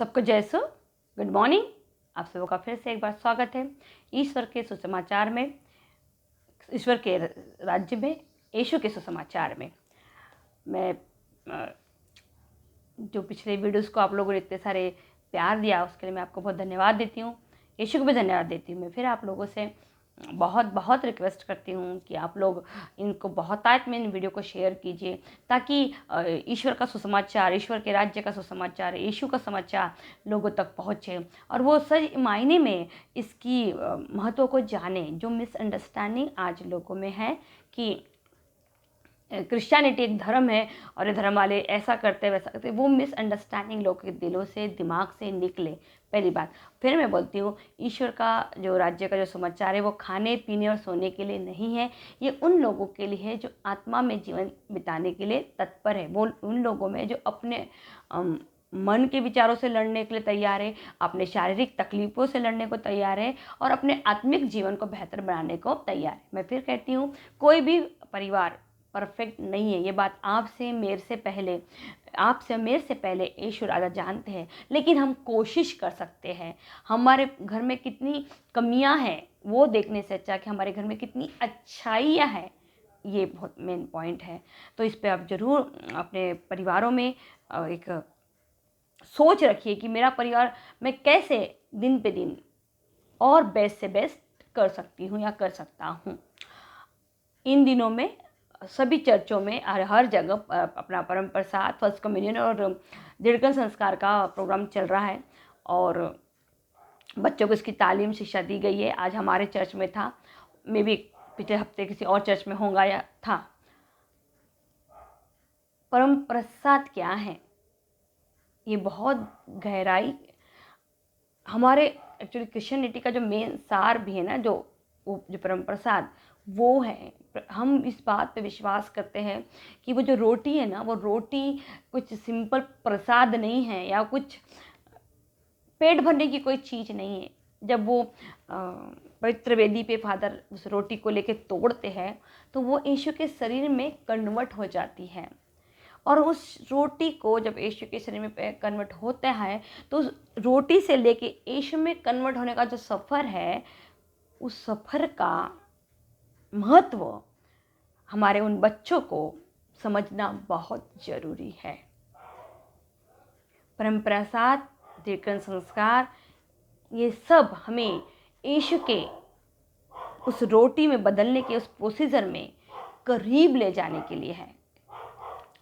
सबको जय सो, good morning. आप सबों का फिर से एक बार स्वागत है ईश्वर के सुसमाचार में, ईश्वर के राज्य में, यीशु के सुसमाचार में। मैं जो पिछले वीडियोस को आप लोगों ने इतने सारे प्यार दिया उसके लिए मैं आपको बहुत धन्यवाद देती हूँ, यीशु को भी धन्यवाद देती हूँ। मैं फिर आप लोगों से बहुत बहुत रिक्वेस्ट करती हूँ कि आप लोग इनको बहुतायत में इन वीडियो को शेयर कीजिए, ताकि ईश्वर का सुसमाचार, ईश्वर के राज्य का सुसमाचार, यीशु का समाचार लोगों तक पहुँचे और वो सही मायने में इसकी महत्व को जाने। जो मिसअंडरस्टैंडिंग आज लोगों में है कि क्रिश्चियनिटी एक धर्म है और ये धर्म वाले ऐसा करते वैसा करते, वो मिसअंडरस्टैंडिंग लोगों के दिलों से, दिमाग से निकले। पहली बात। फिर मैं बोलती हूँ, ईश्वर का जो राज्य का जो समाचार है वो खाने पीने और सोने के लिए नहीं है। ये उन लोगों के लिए है जो आत्मा में जीवन बिताने के लिए तत्पर है। वो उन लोगों में जो अपने मन के विचारों से लड़ने के लिए तैयार है, अपने शारीरिक तकलीफ़ों से लड़ने को तैयार है और अपने आत्मिक जीवन को बेहतर बनाने को तैयार है। मैं फिर कहती हूँ, कोई भी परिवार परफेक्ट नहीं है। ये बात आपसे मेरे से पहले यीशु राजा जानते हैं, लेकिन हम कोशिश कर सकते हैं। हमारे घर में कितनी कमियां हैं वो देखने से अच्छा कि हमारे घर में कितनी अच्छाइयाँ हैं, ये बहुत मेन पॉइंट है। तो इस पे आप ज़रूर अपने परिवारों में एक सोच रखिए कि मेरा परिवार मैं कैसे दिन पे दिन और बेस्ट से बेस्ट कर सकती हूँ या कर सकता हूँ। इन दिनों में सभी चर्चों में हर जगह अपना परम प्रसाद, फर्स्ट कम्युनियन और दीर्घन संस्कार का प्रोग्राम चल रहा है और बच्चों को इसकी तालीम शिक्षा दी गई है। आज हमारे चर्च में था, मे भी पिछले हफ्ते किसी और चर्च में होगा या था। परम प्रसाद क्या है, ये बहुत गहराई हमारे एक्चुअली क्रिश्चियनिटी का जो मेन सार भी है ना, जो परम प्रसाद वो है। हम इस बात पे विश्वास करते हैं कि वो जो रोटी है ना, वो रोटी कुछ सिंपल प्रसाद नहीं है या कुछ पेट भरने की कोई चीज़ नहीं है। जब वो पवित्र वेदी पे फादर उस रोटी को लेके तोड़ते हैं तो वो यीशु के शरीर में कन्वर्ट हो जाती है। और उस रोटी को जब यीशु के शरीर में कन्वर्ट होता है तो उस रोटी से लेके यीशु में कन्वर्ट होने का जो सफ़र है, उस सफ़र का महत्व हमारे उन बच्चों को समझना बहुत ज़रूरी है। परम प्रसाद, दीर्घन संस्कार, ये सब हमें यीशु के उस रोटी में बदलने के उस प्रोसीजर में करीब ले जाने के लिए है।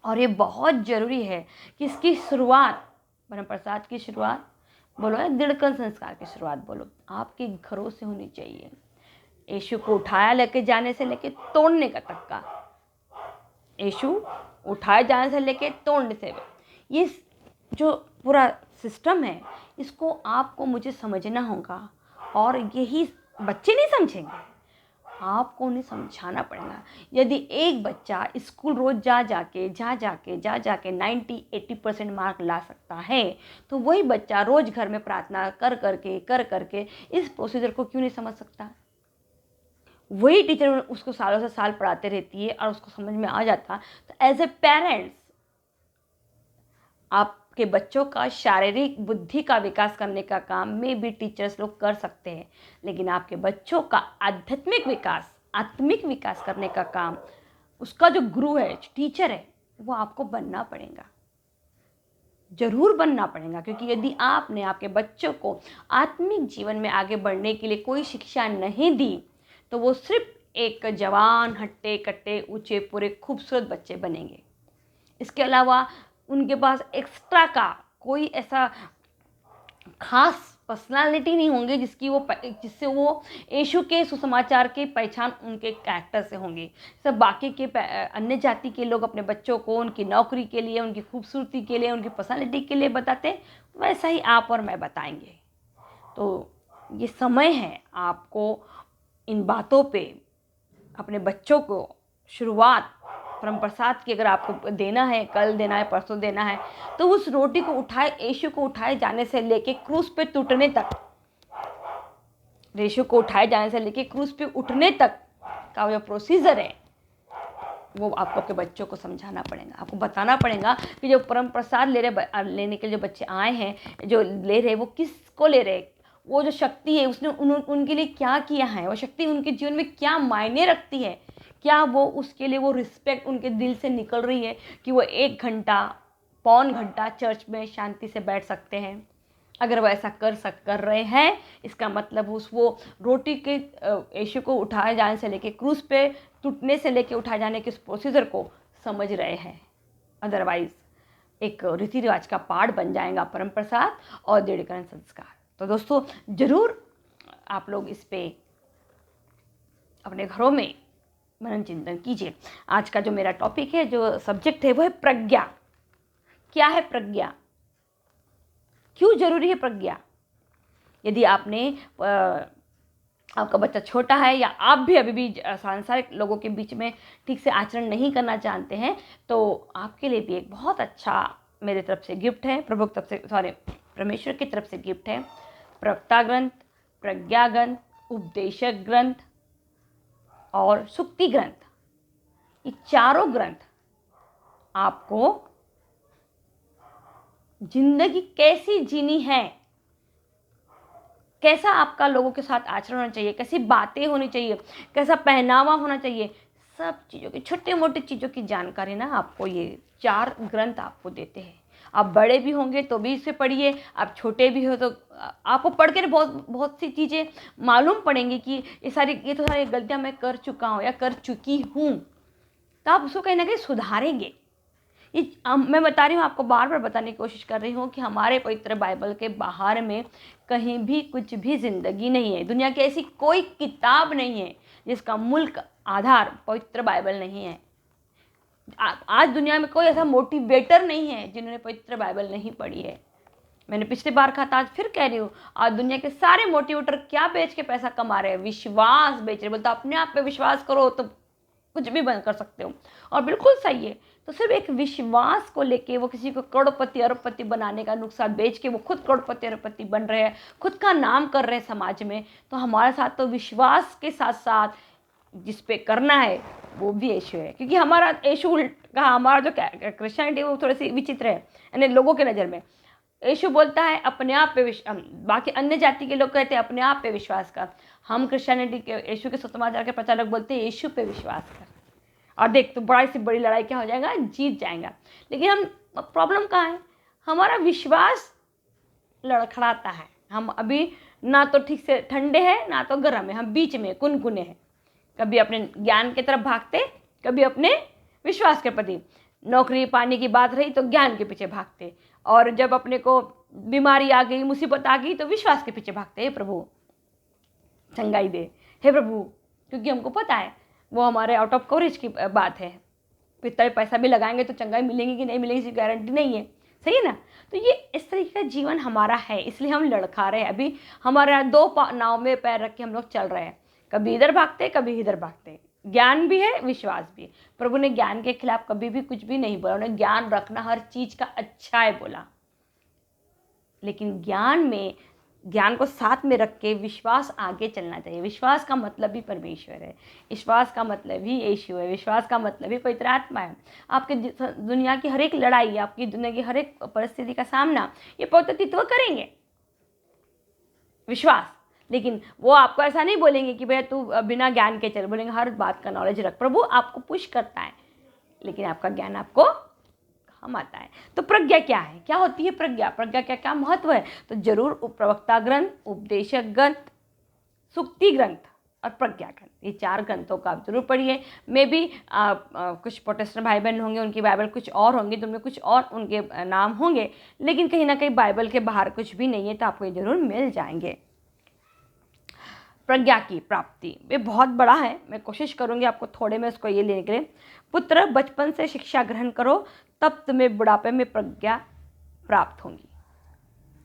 और ये बहुत ज़रूरी है कि इसकी शुरुआत, परम प्रसाद की शुरुआत बोलो या दीर्घन संस्कार की शुरुआत बोलो, आपके घरों से होनी चाहिए। यीशु को उठाया लेके जाने से लेके तोड़ने का तक का, यीशु उठाए जाने से लेके तोड़ने से, ये जो पूरा सिस्टम है इसको आपको मुझे समझना होगा। और यही बच्चे नहीं समझेंगे, आपको उन्हें समझाना पड़ेगा। यदि एक बच्चा स्कूल रोज़ जा जाके 90-80% मार्क ला सकता है, तो वही बच्चा रोज़ घर में प्रार्थना कर करके इस प्रोसीजर को क्यों नहीं समझ सकता। वही टीचर उसको सालों से साल पढ़ाते रहती है और उसको समझ में आ जाता। तो एज ए पेरेंट्स आपके बच्चों का शारीरिक बुद्धि का विकास करने का काम में भी टीचर्स लोग कर सकते हैं, लेकिन आपके बच्चों का आध्यात्मिक विकास, आत्मिक विकास करने का काम उसका जो गुरु है, टीचर है, वो आपको बनना पड़ेगा, जरूर बनना पड़ेगा। क्योंकि यदि आपने आपके बच्चों को आत्मिक जीवन में आगे बढ़ने के लिए कोई शिक्षा नहीं दी तो वो सिर्फ एक जवान, हट्टे कट्टे, ऊंचे पूरे खूबसूरत बच्चे बनेंगे। इसके अलावा उनके पास एक्स्ट्रा का कोई ऐसा खास पर्सनालिटी नहीं होंगे जिससे वो यीशु के सुसमाचार की पहचान उनके कैरेक्टर से होंगी। सब बाकी के अन्य जाति के लोग अपने बच्चों को उनकी नौकरी के लिए, उनकी खूबसूरती के लिए, उनकी पर्सनालिटी के लिए बताते, वैसा ही आप और मैं बताएंगे। तो ये समय है आपको इन बातों पे अपने बच्चों को शुरुआत परम प्रसाद की अगर आपको देना है, कल देना है, परसों देना है, तो उस रोटी को उठाए, यीशु को उठाए जाने से लेके क्रूस पे टूटने तक, यीशु को उठाए जाने से लेके क्रूस पे उठने तक का जो प्रोसीजर है, वो आपको आपके बच्चों को समझाना पड़ेगा, आपको बताना पड़ेगा कि जो परम प्रसाद लेने के लिए जो बच्चे आए हैं, जो ले रहे, वो किसको ले रहे, वो जो शक्ति है उसने उनके लिए क्या किया है, वो शक्ति उनके जीवन में क्या मायने रखती है, क्या वो उसके लिए वो रिस्पेक्ट उनके दिल से निकल रही है कि वो 1 घंटा, पौन घंटा चर्च में शांति से बैठ सकते हैं। अगर वो ऐसा कर रहे हैं, इसका मतलब वो रोटी के यीशु को उठाए जाने से लेके क्रूस पे टूटने से लेके उठाए जाने के उस प्रोसीजर को समझ रहे हैं। अदरवाइज एक रीति रिवाज का पार्ट बन जाएगा परम प्रसाद और दृढ़ीकरण संस्कार। तो दोस्तों जरूर आप लोग इस पे अपने घरों में मनन चिंतन कीजिए। आज का जो मेरा टॉपिक है, जो सब्जेक्ट है, वो है प्रज्ञा। क्या है प्रज्ञा, क्यों जरूरी है प्रज्ञा? यदि आपने आपका बच्चा छोटा है या आप भी अभी भी सांसारिक लोगों के बीच में ठीक से आचरण नहीं करना जानते हैं, तो आपके लिए भी एक बहुत अच्छा मेरे तरफ से गिफ्ट है, परमेश्वर की तरफ से गिफ्ट है। प्रवक्ता ग्रंथ, प्रज्ञा ग्रंथ, उपदेशक ग्रंथ और सुक्ति ग्रंथ, ये चारों ग्रंथ आपको जिंदगी कैसी जीनी है, कैसा आपका लोगों के साथ आचरण होना चाहिए, कैसी बातें होनी चाहिए, कैसा पहनावा होना चाहिए, सब चीज़ों की, छोटी मोटी चीज़ों की जानकारी ना आपको ये 4 ग्रंथ आपको देते हैं। आप बड़े भी होंगे तो भी इसे पढ़िए, आप छोटे भी हो तो आपको पढ़ के बहुत सी चीज़ें मालूम पड़ेंगी कि ये तो सारी गलतियाँ मैं कर चुका हूँ या कर चुकी हूँ, तो आप उसको कहीं ना कहीं सुधारेंगे। मैं बता रही हूँ, आपको बार बार बताने की कोशिश कर रही हूँ कि हमारे पवित्र बाइबल के बाहर में कहीं भी कुछ भी जिंदगी नहीं है। दुनिया की ऐसी कोई किताब नहीं है जिसका मूल आधार पवित्र बाइबल नहीं है। आज दुनिया में कोई ऐसा मोटिवेटर नहीं है जिन्होंने पवित्र बाइबल नहीं पढ़ी है। मैंने पिछली बार कहा था, आज फिर कह रही हूँ, आज दुनिया के सारे मोटिवेटर क्या बेच के पैसा कमा रहे हैं? विश्वास बेच रहे। बोलते अपने आप पे विश्वास करो तो कुछ भी बंद कर सकते हो, और बिल्कुल सही है। तो सिर्फ एक विश्वास को लेके वो किसी को करोड़पति अरबपति बनाने का नुस्खा बेच के वो खुद करोड़पति अरबपति बन रहे हैं, खुद का नाम कर रहे हैं समाज में। तो हमारे साथ तो विश्वास के साथ साथ जिस पे करना है वो भी यीशु है, क्योंकि हमारा यीशु का, हमारा जो क्रिश्चियनिटी वो थोड़ी सी विचित्र है यानी लोगों के नज़र में। यीशु बोलता है अपने आप पे बाकी अन्य जाति के लोग कहते हैं अपने आप पे विश्वास कर, हम क्रिश्चियनिटी के यीशु के सुसमाचार के प्रचारक बोलते हैं यीशु पे विश्वास कर, और देख तो बड़ी से बड़ी लड़ाई क्या हो जाएगा, जीत जाएगा। लेकिन हम प्रॉब्लम कहाँ है, हमारा विश्वास लड़खड़ाता है। हम अभी ना तो ठीक से ठंडे हैं ना तो गर्म है, हम बीच में कुनकुने हैं। कभी अपने ज्ञान की तरफ भागते, कभी अपने विश्वास के प्रति। नौकरी पाने की बात रही तो ज्ञान के पीछे भागते, और जब अपने को बीमारी आ गई, मुसीबत आ गई तो विश्वास के पीछे भागते। हे प्रभु चंगाई दे, हे प्रभु, क्योंकि हमको पता है वो हमारे आउट ऑफ कवरेज की बात है। इतना पैसा भी लगाएंगे तो चंगाई मिलेंगी कि नहीं मिलेगी इसकी गारंटी नहीं है, सही है ना? तो ये इस तरीके का जीवन हमारा है, इसलिए हम लड़खा रहे हैं। अभी हमारे 2 नाव में पैर रख के हम लोग चल रहे हैं, कभी इधर भागते कभी इधर भागते। ज्ञान भी है, विश्वास भी है। प्रभु ने ज्ञान के खिलाफ कभी भी कुछ भी नहीं बोला, उन्हें ज्ञान रखना हर चीज का अच्छा है बोला, लेकिन ज्ञान को साथ में रख के विश्वास आगे चलना चाहिए। विश्वास का मतलब ही परमेश्वर है, विश्वास का मतलब ही यीशु है, विश्वास का मतलब ही पवित्र आत्मा है। आपके दुनिया की हर एक लड़ाई, आपकी दुनिया की हर एक परिस्थिति का सामना ये पवित्र तत्व करेंगे, विश्वास। लेकिन वो आपको ऐसा नहीं बोलेंगे कि भैया तू बिना ज्ञान के चल, बोलेंगे हर बात का नॉलेज रख। प्रभु आपको पुश करता है, लेकिन आपका ज्ञान आपको काम आता है। तो प्रज्ञा क्या है, क्या होती है प्रज्ञा? प्रज्ञा क्या क्या महत्व है? तो जरूर प्रवक्ता ग्रंथ, उपदेशक ग्रंथ, सुक्ति ग्रंथ और प्रज्ञा ग्रंथ, ये 4 ग्रंथों का आप जरूर पढ़िए। मे भी कुछ प्रोटेस्टेंट भाई बहन होंगे, उनकी बाइबल कुछ और होंगी, तो उनमें कुछ और उनके नाम होंगे, लेकिन कहीं ना कहीं बाइबल के बाहर कुछ भी नहीं है, तो आपको ये जरूर मिल जाएंगे। प्रज्ञा की प्राप्ति ये बहुत बड़ा है, मैं कोशिश करूंगी आपको थोड़े में उसको ये लेने के लिए। पुत्र बचपन से शिक्षा ग्रहण करो, तब तुम्हें बुढ़ापे में प्रज्ञा प्राप्त होगी।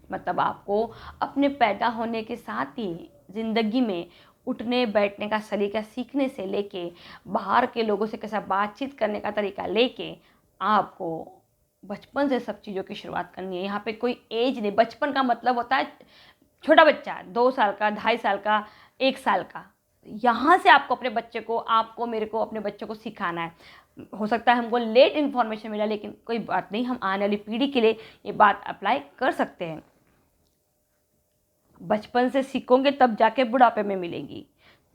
मतलब आपको अपने पैदा होने के साथ ही जिंदगी में उठने बैठने का सलीका सीखने से लेके, बाहर के लोगों से कैसा बातचीत करने का तरीका लेके, आपको बचपन से सब चीज़ों की शुरुआत करनी है। यहाँ पे कोई एज नहीं। बचपन का मतलब होता है छोटा बच्चा, 2 साल का, 2.5 साल का, 1 साल का। यहाँ से आपको अपने बच्चे को, आपको मेरे को अपने बच्चों को सिखाना है। हो सकता है हमको लेट इन्फॉर्मेशन मिला, लेकिन कोई बात नहीं, हम आने वाली पीढ़ी के लिए ये बात अप्लाई कर सकते हैं। बचपन से सीखोगे तब जाके बुढ़ापे में मिलेंगी।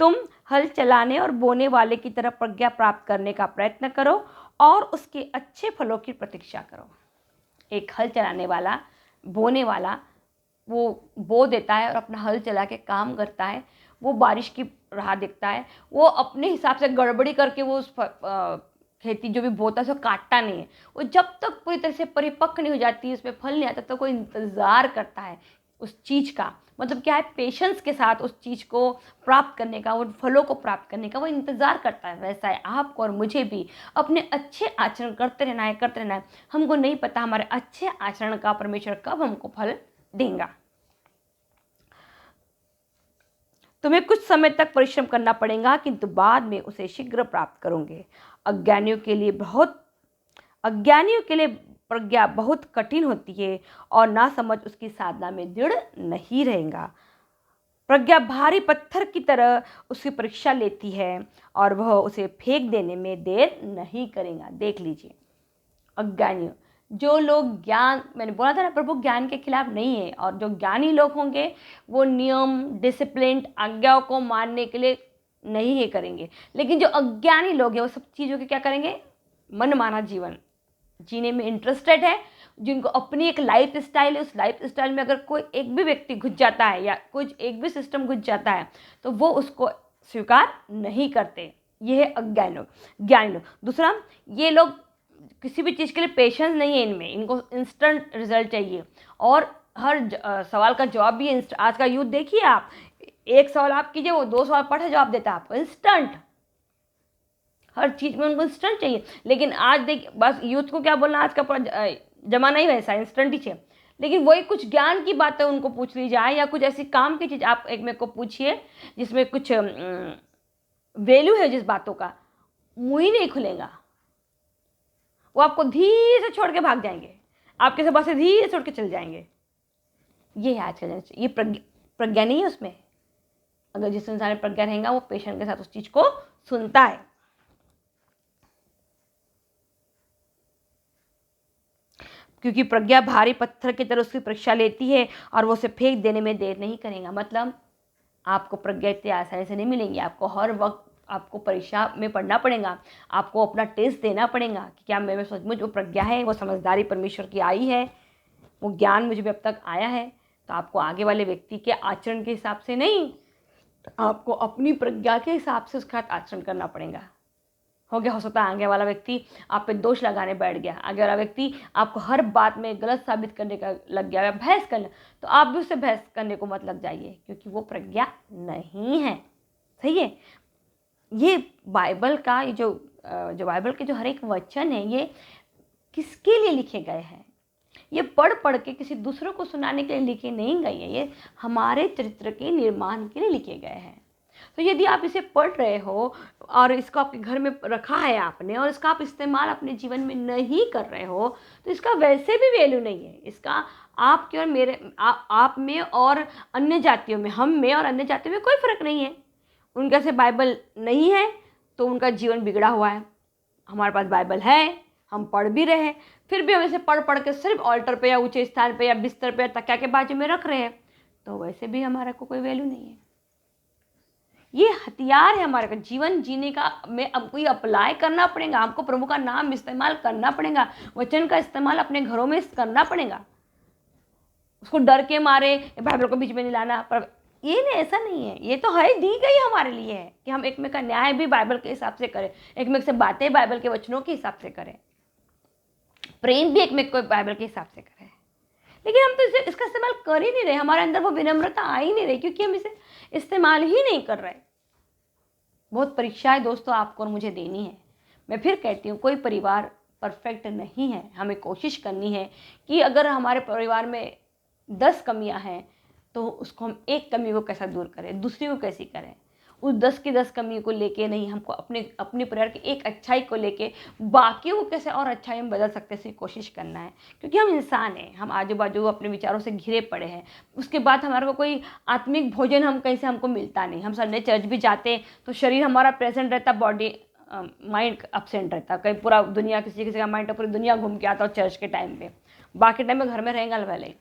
तुम हल चलाने और बोने वाले की तरह प्रज्ञा प्राप्त करने का प्रयत्न करो और उसके अच्छे फलों की प्रतीक्षा करो। एक हल चलाने वाला, बोने वाला, वो बो देता है और अपना हल चला के काम करता है, वो बारिश की राह देखता है, वो अपने हिसाब से गड़बड़ी करके वो उस खेती जो भी बोता है उसको काटता नहीं है। वो जब तक पूरी तरह से परिपक्व नहीं हो जाती, उसमें फल नहीं आता, तो कोई इंतज़ार करता है उस चीज़ का। मतलब क्या है, पेशेंस के साथ उस चीज़ को प्राप्त करने का, उन फलों को प्राप्त करने का वो इंतज़ार करता है। वैसा है आपको और मुझे भी अपने अच्छे आचरण करते रहना है, करते रहना है। हमको नहीं पता हमारे अच्छे आचरण का परमेश्वर कब हमको फल देगा। तुम्हें कुछ समय तक परिश्रम करना पड़ेगा, किंतु बाद में उसे शीघ्र प्राप्त करोगे। अज्ञानियों के लिए प्रज्ञा बहुत कठिन होती है और ना समझ उसकी साधना में दृढ़ नहीं रहेगा। प्रज्ञा भारी पत्थर की तरह उसकी परीक्षा लेती है और वह उसे फेंक देने में देर नहीं करेगा। देख लीजिए, अज्ञानियों, जो लोग ज्ञान, मैंने बोला था ना, प्रभु ज्ञान के खिलाफ नहीं है, और जो ज्ञानी लोग होंगे वो नियम, डिसिप्लिन, आज्ञाओं को मानने के लिए नहीं है करेंगे। लेकिन जो अज्ञानी लोग हैं वो सब चीज़ों के क्या करेंगे, मनमाना जीवन जीने में इंटरेस्टेड है। जिनको अपनी एक लाइफ स्टाइल है, उस लाइफ स्टाइल में अगर कोई एक भी व्यक्ति घुस जाता है या कुछ एक भी सिस्टम घुस जाता है तो वो उसको स्वीकार नहीं करते। ये है अज्ञानी लोग। ज्ञानी लोग, दूसरा, ये लोग किसी भी चीज़ के लिए पेशेंस नहीं है इनमें, इनको इंस्टेंट रिजल्ट चाहिए और हर सवाल का जवाब भी आज का यूथ देखिए आप, एक सवाल आप कीजिए वो 2 सवाल पढ़े जवाब देता है आपको इंस्टेंट। हर चीज़ में उनको इंस्टेंट चाहिए। लेकिन आज देखिए, बस यूथ को क्या बोलना, आज का जमाना ही वैसा इंस्टेंट ही चाहिए। लेकिन वही कुछ ज्ञान की बातें उनको पूछ ली जाए या कुछ ऐसी काम की चीज़ आप एक मेरे को पूछिए जिसमें कुछ वैल्यू है, जिस बातों का मुंह ही नहीं खुलेगा। वो आपको धीरे से छोड़ के भाग जाएंगे, आपके से बस धीरे छोड़ के चल जाएंगे। ये है आज का जनरेशन। ये प्रज्ञा नहीं है उसमें। अगर जिस इंसान में प्रज्ञा रहेगा वो पेशेंट के साथ उस चीज़ को सुनता है। क्योंकि प्रज्ञा भारी पत्थर की तरह उसकी परीक्षा लेती है और वो उसे फेंक देने में देर नहीं करेगा। मतलब आपको प्रज्ञा इतनी आसानी से नहीं मिलेंगी। आपको हर वक्त आपको परीक्षा में पढ़ना पड़ेगा, आपको अपना टेस्ट देना पड़ेगा कि क्या मैं सचमुच वो प्रज्ञा है, वो समझदारी परमेश्वर की आई है, वो ज्ञान मुझे भी अब तक आया है। तो आपको आगे वाले व्यक्ति के आचरण के हिसाब से नहीं, आपको अपनी प्रज्ञा के हिसाब से उसका आचरण करना पड़ेगा। हो सकता है आगे वाला व्यक्ति आप पे दोष लगाने बैठ गया, आगे वाला व्यक्ति आपको हर बात में गलत साबित करने का लग गया, बहस करने, तो आप भी उससे बहस करने को मत लग जाइए, क्योंकि वो प्रज्ञा नहीं है। सही है। ये बाइबल का ये जो बाइबल के जो हर एक वचन है, ये किसके लिए लिखे गए हैं? ये पढ़ पढ़ के किसी दूसरों को सुनाने के लिए लिखे नहीं गए हैं, ये हमारे चरित्र के निर्माण के लिए लिखे गए हैं। तो यदि आप इसे पढ़ रहे हो और इसको आपके घर में रखा है आपने और इसका आप इस्तेमाल अपने जीवन में नहीं कर रहे हो, तो इसका वैसे भी वैल्यू नहीं है। इसका आपके और मेरे आप में और अन्य जातियों में, हम में और अन्य जातियों में कोई फ़र्क नहीं है। उनके से बाइबल नहीं है तो उनका जीवन बिगड़ा हुआ है। हमारे पास बाइबल है, हम पढ़ भी रहे हैं, फिर भी हम इसे पढ़ पढ़ के सिर्फ ऑल्टर पे या ऊंचे स्थान पे या बिस्तर पे या तकिया के बाजू में रख रहे हैं, तो वैसे भी हमारा को कोई वैल्यू नहीं है। ये हथियार है हमारे का जीवन जीने का। में हमको ये अप्लाई करना पड़ेगा, हमको प्रभु का नाम इस्तेमाल करना पड़ेगा, वचन का इस्तेमाल अपने घरों में करना पड़ेगा। उसको डर के मारे बाइबल को बीच में नहीं लाना, पर ये नहीं, ऐसा नहीं है। ये तो है दी गई हमारे लिए है कि हम एक में का न्याय भी बाइबल के हिसाब से करें, एक में से बातें बाइबल के वचनों के हिसाब से करें, प्रेम भी एक में को बाइबल के हिसाब से करें। लेकिन हम तो इसे इसका इस्तेमाल कर ही नहीं रहे, हमारे अंदर वो विनम्रता आ ही नहीं रही, क्योंकि हम इसे इस्तेमाल ही नहीं कर रहे। बहुत परीक्षाएं दोस्तों आपको और मुझे देनी है। मैं फिर कहती हूँ, कोई परिवार परफेक्ट नहीं है। हमें कोशिश करनी है कि अगर हमारे परिवार में 10 कमियां हैं तो उसको हम एक कमी को कैसा दूर करें, दूसरी को कैसी करें। उस 10 की 10 कमी को लेके नहीं, हमको अपने परिवार की एक अच्छाई को लेके बाकी को कैसे और अच्छाई हम बदल सकते हैं, इसकी कोशिश करना है। क्योंकि हम इंसान हैं, हम आजू बाजू अपने विचारों से घिरे पड़े हैं। उसके बाद हमारे को कोई आत्मिक भोजन हम कहीं से हमको मिलता नहीं। हम संडे चर्च भी जाते तो शरीर हमारा प्रेजेंट रहता, बॉडी माइंड अपसेंट रहता, कहीं पूरा दुनिया, किसी किसी का माइंड पूरी दुनिया घूम के आता हो चर्च के टाइम पे, बाकी टाइम में घर में रहेंगे अलवले।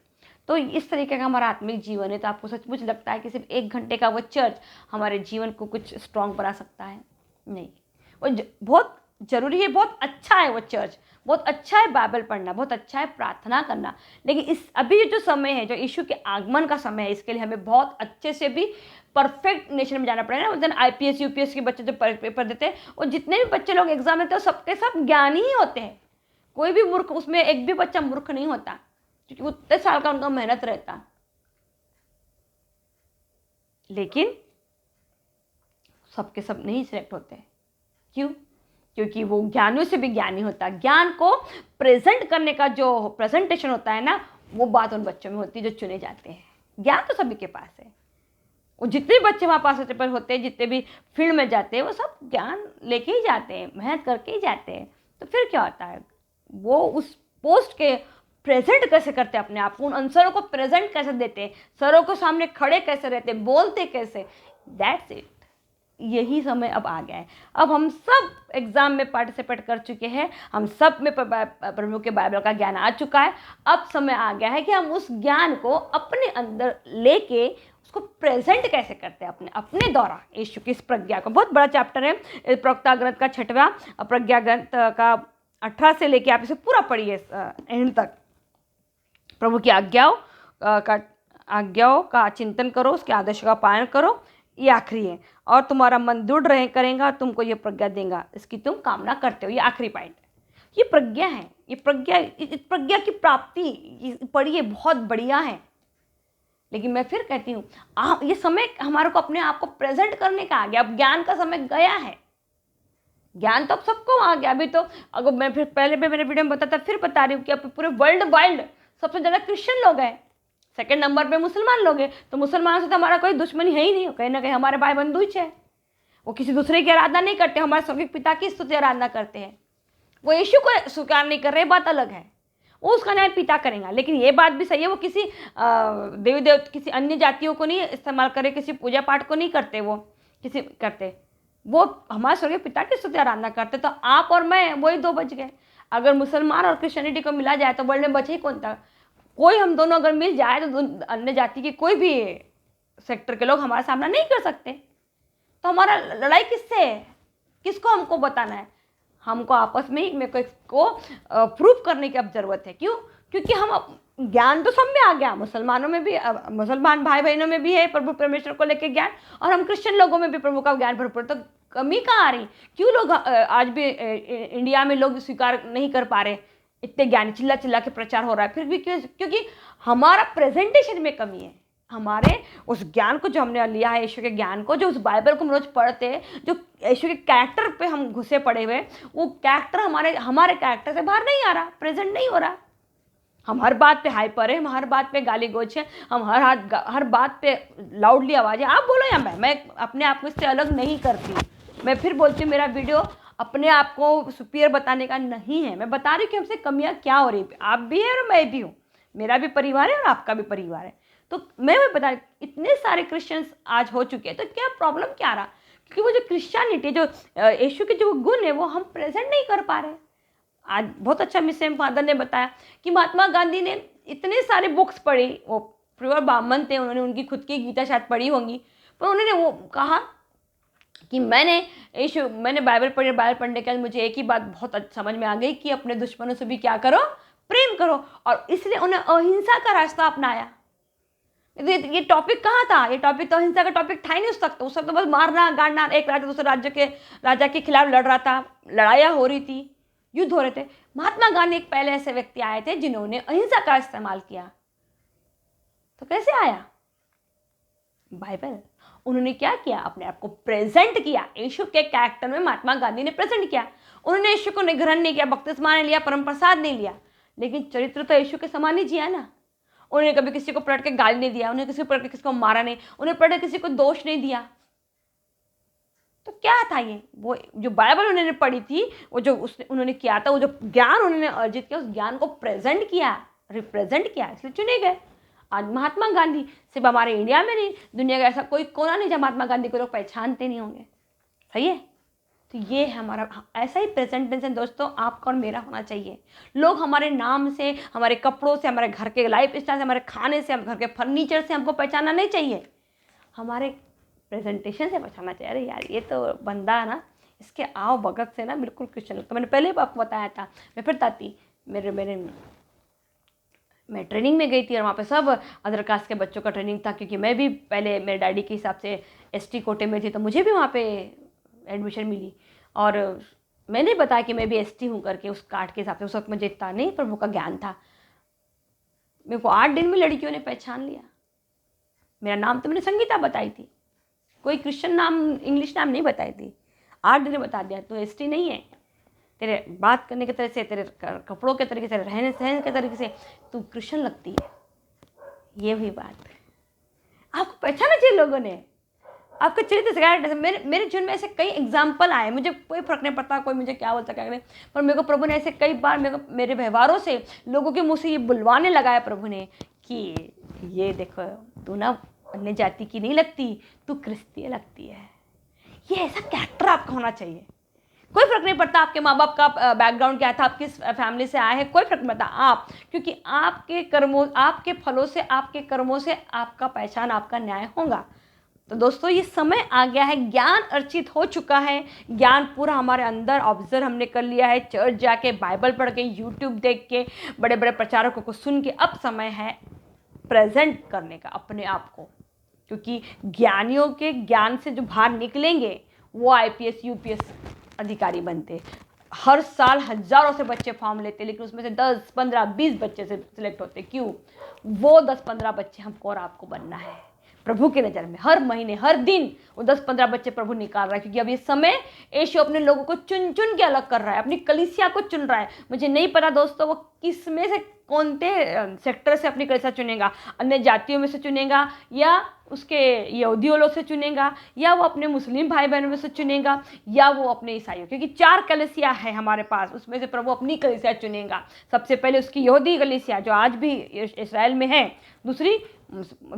तो इस तरीके का हमारा आत्मिक जीवन है। तो आपको सचमुच लगता है कि सिर्फ 1 घंटे का वो चर्च हमारे जीवन को कुछ स्ट्रॉन्ग बना सकता है? नहीं, वो बहुत ज़रूरी है, बहुत अच्छा है वो चर्च, बहुत अच्छा है बाइबल पढ़ना, बहुत अच्छा है प्रार्थना करना, लेकिन इस अभी जो समय है, जो यीशु के आगमन का समय है, इसके लिए हमें बहुत अच्छे से भी परफेक्ट नेशन में जाना पड़ेगा ना। उस दिन IPS UPS के बच्चे जो पेपर देते हैं, और जितने भी बच्चे लोग एग्जाम देते हैं सबके सब ज्ञानी ही होते हैं, कोई भी मूर्ख, उसमें एक भी बच्चा मूर्ख नहीं होता, क्योंकि उतने साल का उनका मेहनत रहता। लेकिन सबके सब नहीं सिलेक्ट होते। क्यों? क्योंकि वो ज्ञानियों से भी ज्ञानी होता है। ज्ञान को प्रेजेंट करने का जो प्रेजेंटेशन होता है ना, वो बात उन बच्चों में होती है जो चुने जाते हैं। ज्ञान तो सभी के पास है, वो जितने भी बच्चे वहाँ पास होते हैं, जितने भी फील्ड में जाते हैं, वो सब ज्ञान लेके ही जाते हैं, मेहनत करके ही जाते हैं। तो फिर क्या होता है, वो उस पोस्ट के प्रेजेंट कैसे करते हैं अपने आप को, उन आंसरों को प्रेजेंट कैसे देते हैं, सरों के सामने खड़े कैसे रहते हैं, बोलते कैसे, दैट्स इट। यही समय अब आ गया है। अब हम सब एग्जाम में पार्टिसिपेट कर चुके हैं, हम सब में प्रभु के बाइबल का ज्ञान आ चुका है। अब समय आ गया है कि हम उस ज्ञान को अपने अंदर लेके उसको प्रेजेंट कैसे करते हैं अपने द्वारा। यीशु की इस प्रज्ञा को, बहुत बड़ा चैप्टर है प्रवक्ता ग्रंथ का 6वां, प्रज्ञा ग्रंथ का 18 से लेके आप इसे पूरा पढ़िए एंड तक। प्रभु की आज्ञाओं का चिंतन करो, उसके आदेशों का पालन करो, ये आखिरी है, और तुम्हारा मन दृढ़ रहे करेगा, तुमको ये प्रज्ञा देगा, इसकी तुम कामना करते हो। ये आखिरी पॉइंट, ये प्रज्ञा है, ये प्रज्ञा की प्राप्ति पढ़िए, बहुत बढ़िया है। लेकिन मैं फिर कहती हूँ, ये समय हमारे को अपने आप को प्रेजेंट करने का आ गया। अब ज्ञान का समय गया है, ज्ञान तो अब सबको आ गया। अभी तो अगर मैं फिर पहले भी मेरे वीडियो में बताता, फिर बता रही हूँ कि अब पूरे वर्ल्ड वाइड सबसे ज़्यादा क्रिश्चियन लोग हैं, सेकंड नंबर पे मुसलमान लोग हैं। तो मुसलमानों से तो हमारा कोई दुश्मनी है ही नहीं, कहीं ना कहीं हमारे भाई बंधु है। वो किसी दूसरे की आराधना नहीं करते, हमारे स्वर्गीय पिता की स्तुति आराधना करते हैं। वो यीशु को स्वीकार नहीं कर रहे, बात अलग है, वो उसका न्याय पिता करेगा। लेकिन ये बात भी सही है, वो किसी देवी देवता, किसी अन्य जातियों को नहीं इस्तेमाल करे, किसी पूजा पाठ को नहीं करते, वो किसी करते, वो हमारे स्वर्गीय पिता की स्तुति आराधना करते। तो आप और मैं वही 2 बच गए। अगर मुसलमान और क्रिश्चियनिटी को मिला जाए तो वर्ल्ड में बचे ही कौन था? कोई, हम दोनों अगर मिल जाए तो अन्य जाति के कोई भी सेक्टर के लोग हमारा सामना नहीं कर सकते। तो हमारा लड़ाई किससे है? किसको हमको बताना है? हमको आपस में ही मेरे को प्रूफ करने की अब जरूरत है। क्यों? क्योंकि हम ज्ञान तो सब में आ गया, मुसलमानों में भी, मुसलमान भाई बहनों में भी है प्रभु परमेश्वर को लेकर ज्ञान, और हम क्रिश्चियन लोगों में भी प्रभु का ज्ञान भरपूर। तो कमी कहाँ आ रही? क्यों लोग आज भी इंडिया में लोग स्वीकार नहीं कर पा रहे? इतने ज्ञान चिल्ला चिल्ला के प्रचार हो रहा है, फिर भी क्यों? क्योंकि हमारा प्रेजेंटेशन में कमी है। हमारे उस ज्ञान को जो हमने लिया है, यीशु के ज्ञान को, जो उस बाइबल को हम रोज पढ़ते हैं, जो यीशु के कैरेक्टर पे हम घुसे पड़े हुए, वो कैरेक्टर हमारे कैरेक्टर से बाहर नहीं आ रहा, प्रेजेंट नहीं हो रहा। हम हर बात पे हाइपर है, हम हर बात पे गाली गोच है, हम हर बात पे लाउडली आवाज़ है। आप बोलो या मैं अपने आप को इससे अलग नहीं करती। मैं फिर बोलती हूँ, मेरा वीडियो अपने आप को सुपीरियर बताने का नहीं है, मैं बता रही हूँ कि हमसे कमियाँ क्या हो रही है। आप भी है और मैं भी हूँ, मेरा भी परिवार है और आपका भी परिवार है। तो मैं बता, इतने सारे क्रिश्चियंस आज हो चुके हैं, तो क्या प्रॉब्लम क्या रहा? क्योंकि वो जो क्रिश्चियनिटी, जो यीशु के जो गुण है, वो हम प्रेजेंट नहीं कर पा रहे। आज बहुत अच्छा मिसेम फादर ने बताया कि महात्मा गांधी ने इतने सारे बुक्स पढ़ी, वो प्योर ब्राह्मण थे, उन्होंने उनकी खुद की गीता शायद पढ़ी होंगी, पर उन्होंने वो कहा कि मैंने बाइबल पढ़ने के बाद मुझे एक ही बात बहुत समझ में आ गई कि अपने दुश्मनों से भी क्या करो, प्रेम करो। और इसलिए उन्हें अहिंसा का रास्ता अपनाया। ये टॉपिक कहाँ था? ये टॉपिक तो अहिंसा का टॉपिक था ही नहीं उस वक्त तो बस मारना गाड़ना, एक राज्य दूसरे राजा के खिलाफ लड़ रहा था, लड़ाइयाँ हो रही थी, युद्ध हो रहे थे। महात्मा गांधी एक पहले ऐसे व्यक्ति आए थे जिन्होंने अहिंसा का इस्तेमाल किया। तो कैसे आया? बाइबल। उन्होंने क्या किया? अपने आप को प्रेजेंट किया। यीशु के कैरेक्टर में महात्मा गांधी ने प्रेजेंट किया। उन्होंने यीशु को ग्रहण नहीं किया, बपतिस्मा नहीं लिया, परम प्रसाद नहीं लिया, लेकिन चरित्र तो यीशु के समान ही जिया ना। उन्होंने कभी किसी को पलट के गाली नहीं दिया, उन्होंने किसी को पलट के किसी को मारा नहीं, उन्होंने पलट के किसी को दोष नहीं दिया। तो क्या था ये? वो जो बाइबल उन्होंने पढ़ी थी, वो जो उन्होंने किया था, वो जो ज्ञान उन्होंने अर्जित किया, उस ज्ञान को प्रेजेंट किया, रिप्रेजेंट किया, इसलिए चुने गए। आज महात्मा गांधी सिर्फ हमारे इंडिया में नहीं, दुनिया का ऐसा कोई कोना नहीं जहाँ महात्मा गांधी को लोग पहचानते नहीं होंगे। सही है? तो ये है हमारा, ऐसा ही प्रेजेंट टेंस है दोस्तों आपका और मेरा होना चाहिए। लोग हमारे नाम से, हमारे कपड़ों से, हमारे घर के लाइफ स्टाइल से, हमारे खाने से, हम घर के फर्नीचर से हमको पहचानना नहीं चाहिए, हमारे प्रेजेंटेशन से पहचानना चाहिए। अरे यार ये तो बंदा है ना, इसके आओ भगत से ना बिल्कुल क्रिश्चियन लगता। मैंने पहले भी आपको बताया था, मैं फिर ताती मैं ट्रेनिंग में गई थी और वहाँ पे सब अदर कास्ट के बच्चों का ट्रेनिंग था, क्योंकि मैं भी पहले मेरे डैडी के हिसाब से एसटी कोटे में थी, तो मुझे भी वहाँ पे एडमिशन मिली। और मैंने बताया कि मैं भी एसटी हूँ करके, उस कार्ड के हिसाब से। उस वक्त मुझे इतना नहीं प्रभु का ज्ञान था। मेरे को 8 दिन में लड़कियों ने पहचान लिया। मेरा नाम तो मैंने संगीता बताई थी, कोई क्रिश्चियन नाम, इंग्लिश नाम नहीं बताई थी। 8 दिन में बता दिया तो एसटी नहीं है, तेरे बात करने के तरह से, तेरे कपड़ों के तरीके से, रहने सहने के तरीके से तू क्रिश्चियन लगती है। ये भी बात आपको पहचाना चाहिए लोगों ने, आपके चरित्र से। मेरे जीवन में ऐसे कई एग्जाम्पल आए, मुझे कोई फर्क नहीं पड़ता कोई मुझे क्या बोलता क्या करे, पर मेरे को प्रभु ने ऐसे कई बार मेरे व्यवहारों से लोगों के मुँह से ये बुलवाने लगाया प्रभु ने कि ये देखो तू ना अन्य जाति की नहीं लगती, तू क्रिस्तीय लगती है। ये ऐसा कैरेक्टर आपका होना चाहिए। कोई फर्क नहीं पड़ता आपके माँ बाप का बैकग्राउंड क्या था, आप किस फैमिली से आए हैं, कोई फर्क नहीं पड़ता आप, क्योंकि आपके कर्मों, आपके फलों से, आपके कर्मों से आपका पहचान, आपका न्याय होगा। तो दोस्तों ये समय आ गया है, ज्ञान अर्जित हो चुका है, ज्ञान पूरा हमारे अंदर ऑब्जर्व हमने कर लिया है, चर्च जाके, बाइबल पढ़ के, यूट्यूब देख के, बड़े बड़े प्रचारकों को सुन के। अब समय है प्रेजेंट करने का अपने आप को, क्योंकि ज्ञानियों के ज्ञान से जो बाहर निकलेंगे वो आईपीएस यूपीएस अधिकारी बनते। हर साल हजारों से बच्चे फॉर्म लेते, लेकिन उसमें से 10, 15, 20 बच्चे से सिलेक्ट होते। क्यों? वो 10-15 बच्चे हमको और आपको बनना है प्रभु की नज़र में। हर महीने, हर दिन वो 10-15 बच्चे प्रभु निकाल रहा है, क्योंकि अब ये समय यीशु अपने लोगों को चुन चुन के अलग कर रहा है, अपनी कलीसिया को चुन रहा है। मुझे नहीं पता दोस्तों वो किस में से, कौन से सेक्टर से अपनी कलीसिया चुनेगा, अन्य जातियों में से चुनेगा, या उसके यहूदियों लोग से चुनेगा, या वो अपने मुस्लिम भाई बहनों में से चुनेगा, या वो अपने ईसाइयों, क्योंकि 4 कलीसिया है हमारे पास, उसमें से प्रभु अपनी कलीसिया चुनेगा। सबसे पहले उसकी यहूदी कलीसिया जो आज भी इस्राएल में है, दूसरी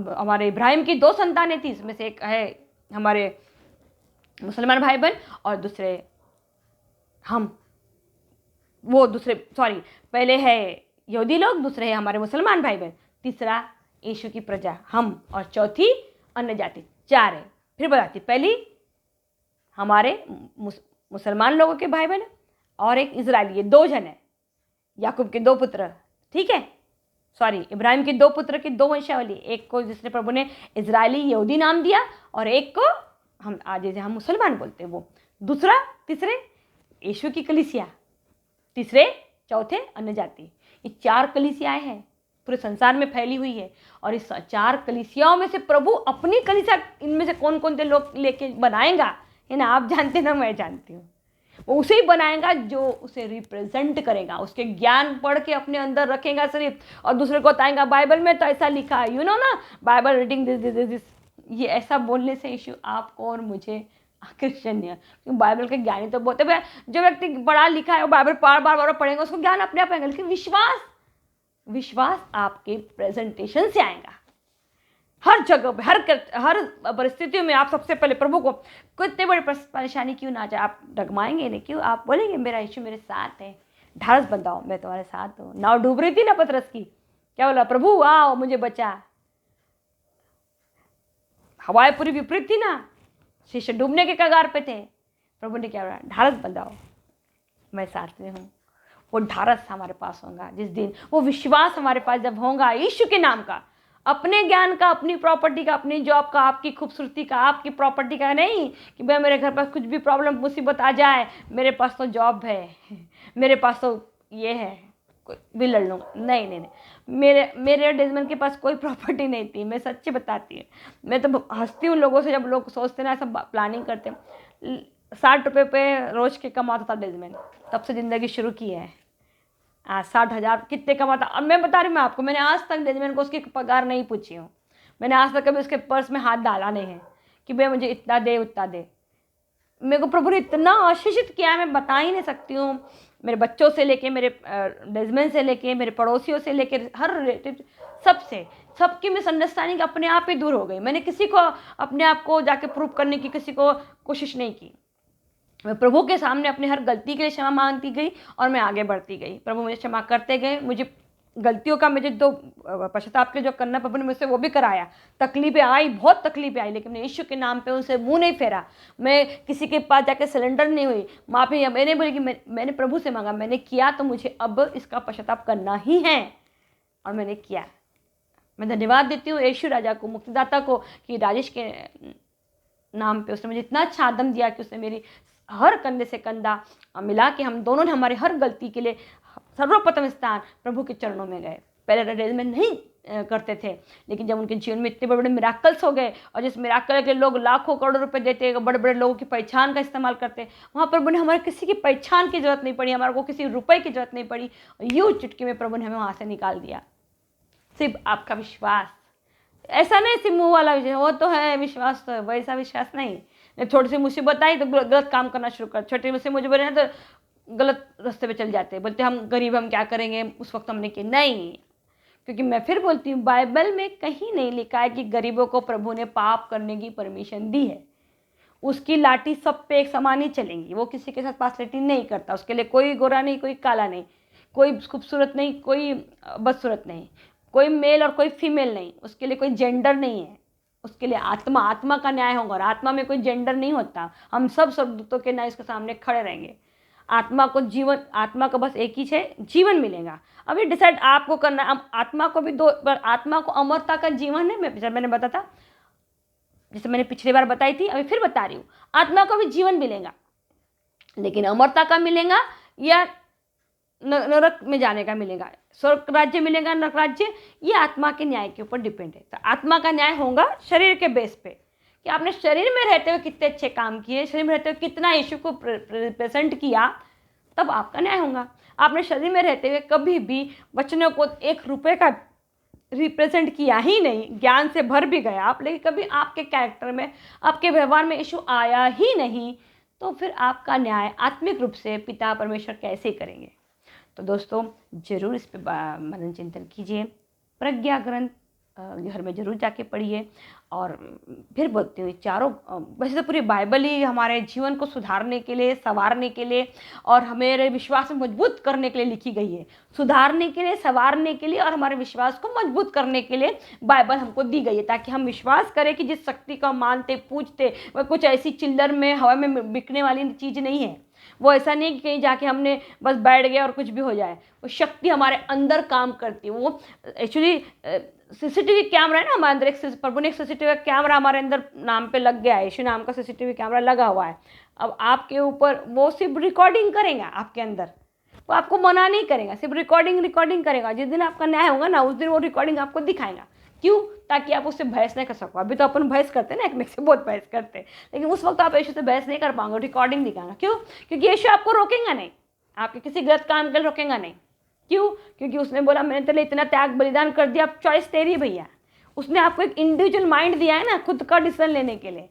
हमारे इब्राहिम की 2 संतानें थी, इसमें से एक है हमारे मुसलमान भाई बहन, और दूसरे हम, वो दूसरे सॉरी पहले है यहूदी लोग, दूसरे है हमारे मुसलमान भाई बहन, तीसरा यीशु की प्रजा हम, और चौथी अन्य जाति। 4 है। फिर बताती, पहली हमारे मुसलमान लोगों के भाई बहन और एक इजरायली, ये 2 जन है, याकूब के 2 पुत्र, ठीक है, सॉरी इब्राहिम के 2 पुत्र की 2 वंशावली, एक को जिसने प्रभु ने इजरायली यहूदी नाम दिया, और एक को हम आज जैसे हम मुसलमान बोलते हैं वो। दूसरा, तीसरे यीशु की कलीसिया, तीसरे चौथे अन्य जाति। ये 4 कलीसियाएं हैं, पूरे संसार में फैली हुई है, और इस 4 कलीसियाओं में से प्रभु अपनी कलीसिया, इनमें से कौन कौन से लोग लेके बनाएगा, है ना, आप जानते ना, मैं जानती हूँ। वो उसे ही बनाएगा जो उसे रिप्रेजेंट करेगा, उसके ज्ञान पढ़ के अपने अंदर रखेगा सिर्फ, और दूसरे को बताएगा बाइबल में तो ऐसा लिखा है, यू नो ना, बाइबल रीडिंग दिस। ये ऐसा बोलने से यीशु आपको और मुझे क्रिश्चियन नहीं है, क्योंकि बाइबल के ज्ञानी तो बोलते हैं, जो व्यक्ति पढ़ा लिखा है वो बाइबल बार बार पढ़ेगा, उसको ज्ञान अपने आप आएगा, लेकिन विश्वास आपके प्रेजेंटेशन से आएगा। हर जगह पे, हर परिस्थितियों में आप सबसे पहले प्रभु को, कितने बड़ी परेशानी क्यों ना जाए, आप डगमाएंगे नहीं, क्यों? आप बोलेंगे मेरा यीशु मेरे साथ है, ढारस बंधाओ, मैं तुम्हारे साथ हूँ। नाव डूब रही थी ना पतरस की, क्या बोला? प्रभु आओ मुझे बचा। हवाएं पूरी विपरीत थी ना, शिष्य डूबने के कगार पे थे, प्रभु ने क्या बोला? ढारस बंधाओ, मैं साथ में हूँ। वो ढारस हमारे पास होगा जिस दिन, वो विश्वास हमारे पास जब होगा यीशु के नाम का, अपने ज्ञान का, अपनी प्रॉपर्टी का, अपनी जॉब का, आपकी खूबसूरती का, आपकी प्रॉपर्टी का नहीं कि भाई मेरे घर पर कुछ भी प्रॉब्लम मुसीबत आ जाए, मेरे पास तो जॉब है, मेरे पास तो ये है, भी लड़ लूँगा। नहीं, मेरे डेजमैन के पास कोई प्रॉपर्टी नहीं थी, मैं सच्ची बताती हूँ। मैं तो हंसती हूँ लोगों से, जब लोग सोचते ना सब प्लानिंग करते हैं। 60 रुपये पे रोज के कमाता था डेजमैन, तब से ज़िंदगी शुरू की है। 60,000 कितने कमाता, अब मैं बता रही हूँ मैं आपको, मैंने आज तक डेजमैन को उसकी पगार नहीं पूछी हूँ, मैंने आज तक कभी उसके पर्स में हाथ डाला नहीं है कि भाई मुझे इतना दे उतना दे। मेरे को प्रभु ने इतना आशीषित किया है, मैं बता ही नहीं सकती हूँ। मेरे बच्चों से लेके, मेरे डेजमैन से लेके, मेरे पड़ोसियों से लेके, हर रिलेटिव, सबकी मिसअंडरस्टैंडिंग अपने आप ही दूर हो गई। मैंने किसी को अपने आप को जाके प्रूव करने की किसी को कोशिश नहीं की। मैं प्रभु के सामने अपनी हर गलती के लिए क्षमा मांगती गई और मैं आगे बढ़ती गई। प्रभु मुझे क्षमा करते गए, मुझे गलतियों का मुझे जो पश्चाताप के जो करना प्रभु ने मुझसे वो भी कराया। तकलीफें आई, बहुत तकलीफें आई, लेकिन मैंने यीशु के नाम पे उनसे मुंह नहीं फेरा। मैं किसी के पास जाके सिलेंडर नहीं हुई। माफ़ी मैंने बोली कि मैंने प्रभु से मांगा, मैंने किया तो मुझे अब इसका पश्चाताप करना ही है, और मैंने किया। मैं धन्यवाद देती हूँ यीशु राजा को, मुक्तिदाता को, कि राजेश के नाम पे उसने मुझे इतना अच्छा आदम दिया कि उसने मेरी हर कंधे से कंधा मिला के हम दोनों ने हमारी हर गलती के लिए सर्वप्रथम स्थान प्रभु के चरणों में गए। पहले अरेंजमेंट नहीं करते थे, लेकिन जब उनके जीवन में इतने बड़े बड़े मिराकल्स हो गए, और जिस मिराकल के लोग लाखों करोड़ों रुपए देते, बड़े बड़े लोगों की पहचान का इस्तेमाल करते, वहाँ प्रभु ने हमारे किसी की पहचान की जरूरत नहीं पड़ी, हमारे को किसी रुपए की जरूरत नहीं पड़ी। यूं चुटकी में प्रभु ने हमें वहाँ से निकाल दिया। सिर्फ आपका विश्वास, ऐसा नहीं सिर्फ मुँह वाला विश्वास, वो तो है विश्वास, तो है वैसा विश्वास नहीं। थोड़ी सी मुसीबत आई तो गलत काम करना शुरू कर, छोटी मुझसे मुझे बोले तो गलत रास्ते पे चल जाते, बोलते हम गरीब हम क्या करेंगे, उस वक्त हमने किया नहीं। क्योंकि मैं फिर बोलती हूँ, बाइबल में कहीं नहीं लिखा है कि गरीबों को प्रभु ने पाप करने की परमिशन दी है। उसकी लाठी सब पे एक समान ही चलेंगी, वो किसी के साथ पार्शलिटी नहीं करता। उसके लिए कोई गोरा नहीं, कोई काला नहीं, कोई खूबसूरत नहीं, कोई बदसूरत नहीं, कोई मेल और कोई फीमेल नहीं, उसके लिए कोई जेंडर नहीं है। उसके लिए आत्मा का न्याय होगा, और आत्मा में कोई जेंडर नहीं होता। हम सब स्वर्गदूतों के न्याय उसके सामने खड़े रहेंगे। आत्मा को जीवन, आत्मा का बस एक ही है, जीवन मिलेगा। अब ये डिसाइड आपको करना है। आत्मा को भी दो, आत्मा को अमरता का जीवन है, मैंने बताया, जैसे मैंने पिछली बार बताई थी, अभी फिर बता रही हूँ। आत्मा को भी जीवन मिलेगा, लेकिन अमरता का मिलेगा या नरक में जाने का मिलेगा, स्वर्ग राज्य मिलेगा, नरक राज्य, ये आत्मा के न्याय के ऊपर डिपेंड है। तो आत्मा का न्याय होगा शरीर के बेस पे, कि आपने शरीर में रहते हुए कितने अच्छे काम किए, शरीर में रहते हुए कितना यीशु को रिप्रेजेंट किया, तब आपका न्याय होगा। आपने शरीर में रहते हुए कभी भी वचनों को 1 रुपये का रिप्रेजेंट किया ही नहीं, ज्ञान से भर भी गया आप, लेकिन कभी आपके कैरेक्टर में, आपके व्यवहार में यीशु आया ही नहीं, तो फिर आपका न्याय आत्मिक रूप से पिता परमेश्वर कैसे करेंगे। तो दोस्तों ज़रूर इस पर मनन चिंतन कीजिए। प्रज्ञा ग्रंथ घर में ज़रूर जाके पढ़िए। और फिर बोलती हूँ, चारों वैसे तो पूरी बाइबल ही हमारे जीवन को सुधारने के लिए, संवारने के लिए और हमारे विश्वास में मजबूत करने के लिए लिखी गई है। सुधारने के लिए, संवारने के लिए और हमारे विश्वास को मजबूत करने के लिए बाइबल हमको दी गई है, ताकि हम विश्वास करें कि जिस शक्ति का मानते पूजते वह कुछ ऐसी चिल्लर में, हवा में बिकने वाली चीज़ नहीं है। वो ऐसा नहीं कि कहीं जाके हमने बस बैठ गया और कुछ भी हो जाए। वो शक्ति हमारे अंदर काम करती है। वो एक्चुअली सीसीटीवी कैमरा है ना हमारे अंदर, एक प्रभु ने एक सीसीटीवी कैमरा हमारे अंदर नाम पे लग गया है, यीशु नाम का सीसीटीवी कैमरा लगा हुआ है। अब आपके ऊपर वो सिर्फ रिकॉर्डिंग करेगा आपके अंदर, वो आपको मना नहीं करेगा, सिर्फ रिकॉर्डिंग करेगा। जिस दिन आपका न्याय होगा ना, उस दिन वो रिकॉर्डिंग आपको दिखाएगा। क्यों? ताकि आप उससे बहस नहीं कर सको। अभी तो अपन बहस करते हैं ना, एक से बहुत बहस करते हैं, लेकिन उस वक्त आप यीशु से बहस नहीं कर पाओगे, रिकॉर्डिंग दिखाएगा। क्यों? क्योंकि यीशु आपको रोकेगा नहीं, आपके किसी गलत काम के लिए रोकेगा नहीं। क्यों? क्योंकि उसने बोला मैंने तेरे लिए इतना त्याग बलिदान कर दिया, अब चॉइस तेरी भैया। उसने आपको एक इंडिविजुअल माइंड दिया है ना, खुद का डिसीजन लेने के लिए।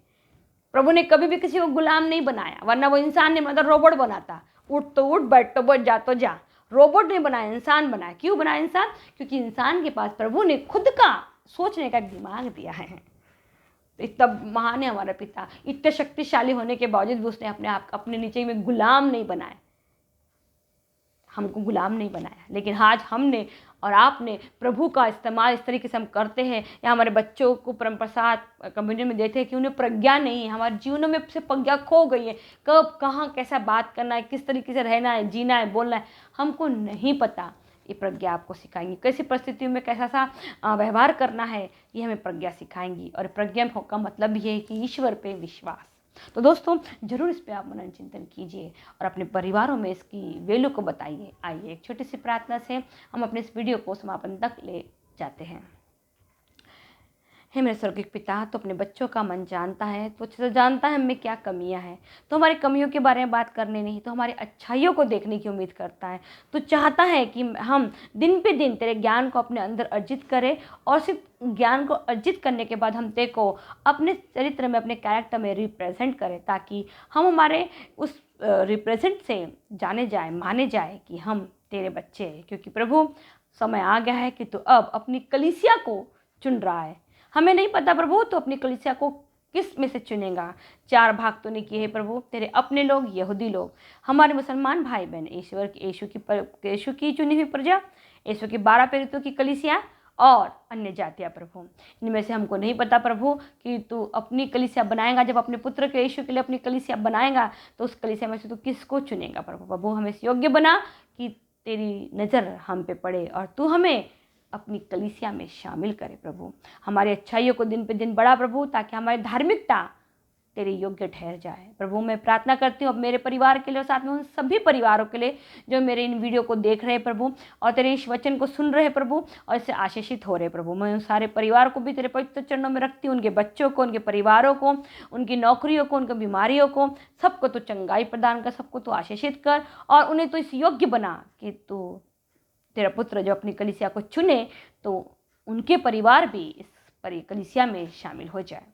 प्रभु ने कभी भी किसी को गुलाम नहीं बनाया, वरना वो इंसान ने मतलब रोबोट बनाता, उठ तो उठ, बैठ तो बैठ, जा तो जा। रोबोट नहीं बनाया, इंसान बनाया। क्यों बनाया इंसान? क्योंकि इंसान के पास प्रभु ने खुद का सोचने का एक दिमाग दिया है। इतना महान है हमारा पिता, इतने शक्तिशाली होने के बावजूद भी उसने अपने आप अपने नीचे में गुलाम नहीं बनाया, हमको गुलाम नहीं बनाया। लेकिन आज हमने और आपने प्रभु का इस्तेमाल इस तरीके से हम करते हैं, या हमारे बच्चों को परम प्रसाद कम्युनिटी में देते हैं कि उन्हें प्रज्ञा नहीं है, हमारे जीवनों में से प्रज्ञा खो गई है। कब कहाँ कैसा बात करना है, किस तरीके से रहना है, जीना है, बोलना है, हमको नहीं पता। ये प्रज्ञा आपको सिखाएंगी, कैसी परिस्थितियों में कैसा सा व्यवहार करना है, ये हमें प्रज्ञा सिखाएंगी। और प्रज्ञा का मतलब ये है कि ईश्वर पे विश्वास। तो दोस्तों जरूर इस पे आप मनन चिंतन कीजिए और अपने परिवारों में इसकी वैल्यू को बताइए। आइए एक छोटी सी प्रार्थना से हम अपने इस वीडियो को समापन तक ले जाते हैं। हे मेरे स्वर्गीय पिता, तो अपने बच्चों का मन जानता है, तो अच्छे से जानता है हमें क्या कमियां हैं, तो हमारी कमियों के बारे में बात करने नहीं, तो हमारी अच्छाइयों को देखने की उम्मीद करता है। तो चाहता है कि हम दिन पे दिन तेरे ज्ञान को अपने अंदर अर्जित करें, और सिर्फ ज्ञान को अर्जित करने के बाद हम तेरे को अपने चरित्र में, अपने कैरेक्टर में रिप्रेजेंट करें, ताकि हम हमारे उस रिप्रेजेंट से जाने जाए, माने जाए कि हम तेरे बच्चे हैं। क्योंकि प्रभु समय आ गया है कि तू अब अपनी कलीसिया को चुन रहा है। हमें नहीं पता प्रभु तो अपनी कलीसिया को किस में से चुनेगा? 4 भाग तूने किए हैं प्रभु, तेरे अपने लोग, यहूदी लोग, हमारे मुसलमान भाई बहन, यीशु की चुनी हुई प्रजा, यीशु की 12 प्रेरितों की कलीसिया और अन्य जातियाँ प्रभु। इनमें से हमको नहीं पता प्रभु कि तू अपनी कलीसिया बनाएगा, जब अपने पुत्र के यीशु के लिए अपनी कलीसिया बनाएगा तो उस कलीसिया में से तू किसको चुनेगा प्रभु। प्रभु हमें इस योग्य बना कि तेरी नज़र हम पे पड़े और तू हमें अपनी कलीसिया में शामिल करे प्रभु। हमारी अच्छाइयों को दिन पे दिन बढ़ा प्रभु, ताकि हमारी धार्मिकता तेरे योग्य ठहर जाए प्रभु। मैं प्रार्थना करती हूँ अब मेरे परिवार के लिए और साथ में उन सभी परिवारों के लिए जो मेरे इन वीडियो को देख रहे हैं प्रभु और तेरे इस वचन को सुन रहे हैं प्रभु और इससे आशीषित हो रहे हैं प्रभु। मैं उन सारे परिवार को भी तेरे पवित्र चरणों में रखती हूँ, उनके बच्चों को, उनके परिवारों को, उनकी नौकरियों को, उनकी बीमारियों को, सबको तू चंगाई प्रदान कर, सबको तू आशीषित कर और उन्हें तो इस योग्य बना कि तू तेरा पुत्र जो अपनी कलीसिया को चुने तो उनके परिवार भी इस कलीसिया में शामिल हो जाए।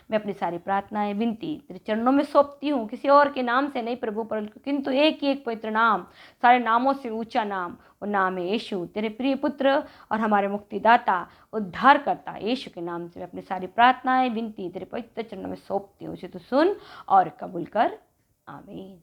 मैं अपनी सारी प्रार्थनाएं विनती तेरे चरणों में सौंपती हूँ, किसी और के नाम से नहीं प्रभु, परंतु किंतु एक ही एक पवित्र नाम, सारे नामों से ऊंचा नाम, वो नाम है यीशु, तेरे प्रिय पुत्र और हमारे मुक्तिदाता उद्धारकर्ता यीशु के नाम से मैं अपनी सारी प्रार्थनाएं विनती तेरे पवित्र चरणों में सौंपती हूँ। उसे तू सुन और कबूल कर। आमीन।